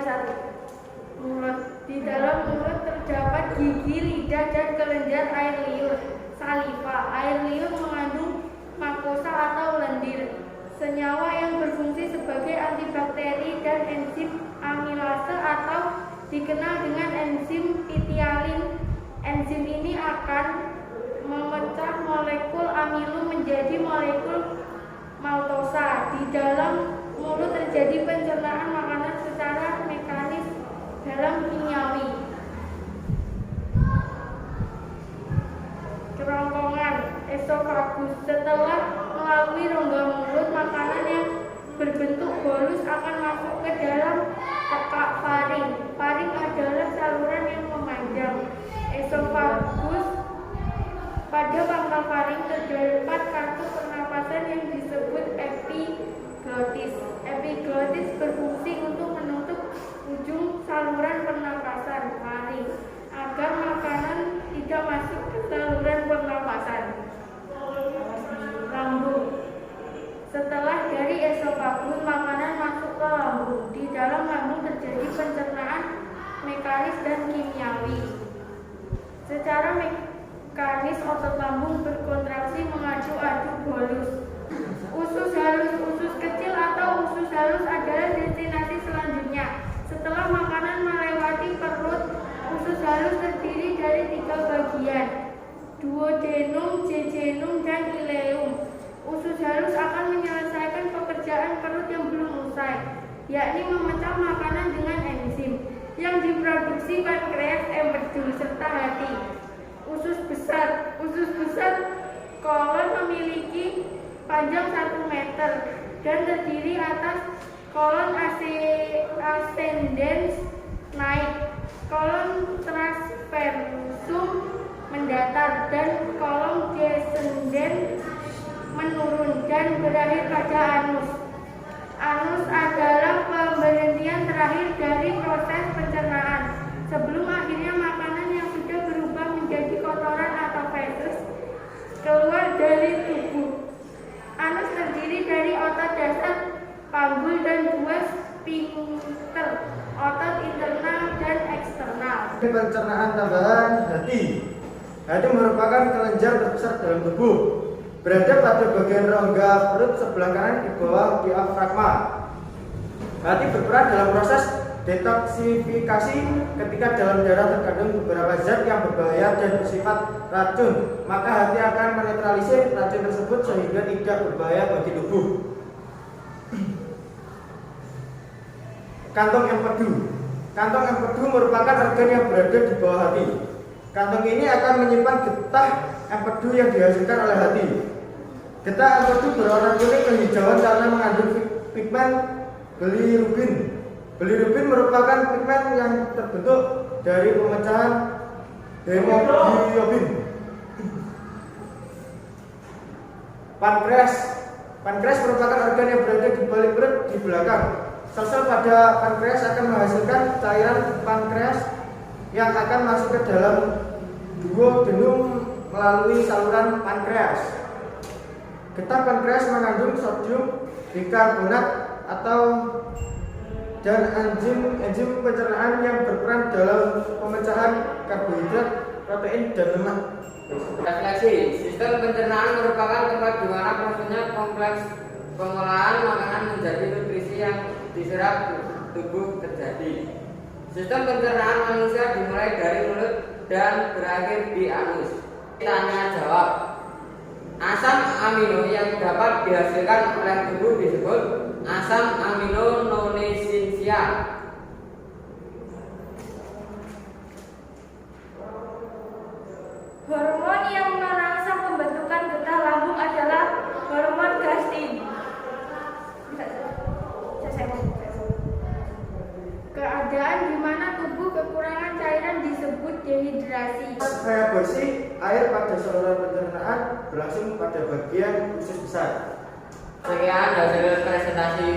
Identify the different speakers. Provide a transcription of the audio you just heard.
Speaker 1: 1. Mulut. Di dalam mulut terdapat gigi, lidah, dan kelenjar air liur, saliva. Air liur mengandung mukosa atau lendir, senyawa yang berfungsi sebagai antibakteri dan enzim amilase atau dikenal dengan enzim pitialin. Enzim ini akan memecah molekul amilu menjadi molekul maltosa. Di dalam mulut terjadi pencernaan makanan secara mekanis dalam kimiawi. Kerongkongan esofagus. Setelah melalui rongga mulut, makanan yang berbentuk bolus akan masuk ke dalam tekak faring. Faring adalah saluran yang memanjang. Esofagus. Pada pangkal faring terdapat kantung pernapasan yang disebut epiglotis. Epiglotis berfungsi untuk menutup ujung saluran pernapasan faring agar makanan tidak masuk ke saluran pernapasan. Lambung. Setelah dari esofagus, makanan masuk ke lambung. Di dalam lambung terjadi pencernaan mekanis dan kimiawi. Secara mekanis, otot lambung berkontraksi mengadu-adu bolus. Usus halus. Usus kecil atau usus halus adalah destinasi selanjutnya. Setelah makanan melewati perut, usus halus terdiri dari 3 bagian: duodenum, jejunum, dan ileum. Usus halus akan menyelesaikan pekerjaan perut yang belum usai, yakni memecah makanan dengan enzim yang diproduksi pankreas, empedu, serta hati. Usus besar. Usus besar kolon memiliki panjang 1 meter dan terdiri atas kolon ascendens naik, kolon transversum mendatar, dan kolon descendens menurun, dan berakhir pada anus. Anus adalah pemberhentian terakhir dari proses pencernaan sebelum akhirnya makanan yang sudah berubah menjadi kotoran atau feses keluar dari tubuh. Anus terdiri dari otot dasar, panggul, dan 2 sphincter, otot internal dan eksternal.
Speaker 2: Pencernaan tambahan hati. Hati merupakan kelenjar terbesar dalam tubuh, berada pada bagian rongga perut sebelah kanan di bawah diafragma. Hati berperan dalam proses detoksifikasi ketika dalam darah terkandung beberapa zat yang berbahaya dan bersifat racun. Maka hati akan menetralisir racun tersebut sehingga tidak berbahaya bagi tubuh. Kantong empedu. Kantong empedu merupakan organ yang berada di bawah hati. Kantong ini akan menyimpan getah empedu yang dihasilkan oleh hati. Getah empedu berwarna kuning kehijauan karena mengandung pigmen bilirubin. Bilirubin merupakan pigmen yang terbentuk dari pemecahan hemoglobin. Pankreas. Pankreas merupakan organ yang berada di balik perut di belakang. Sel-sel pada pankreas akan menghasilkan cairan pankreas yang akan masuk ke dalam duodenum melalui saluran pankreas. Getah pankreas mengandung sodium bikarbonat dan enzim pencernaan yang berperan dalam pemecahan karbohidrat, protein, dan lemak.
Speaker 3: Refleksi. Sistem pencernaan merupakan tempat di mana prosesnya kompleks pengolahan makanan menjadi nutrisi yang diserap tubuh terjadi. Sistem pencernaan manusia dimulai dari mulut dan berakhir di anus. Tanya jawab. Asam amino yang dapat dihasilkan oleh tubuh disebut asam amino non esensial.
Speaker 1: Hormon yang merangsang pembentukan getah lambung adalah hormon gastrin. Keadaan di mana tubuh kekurangan cairan disebut dehidrasi.
Speaker 2: Supaya bersih, air pada saluran pencernaan berlangsung pada bagian usus besar.
Speaker 3: Sekian hasil presentasi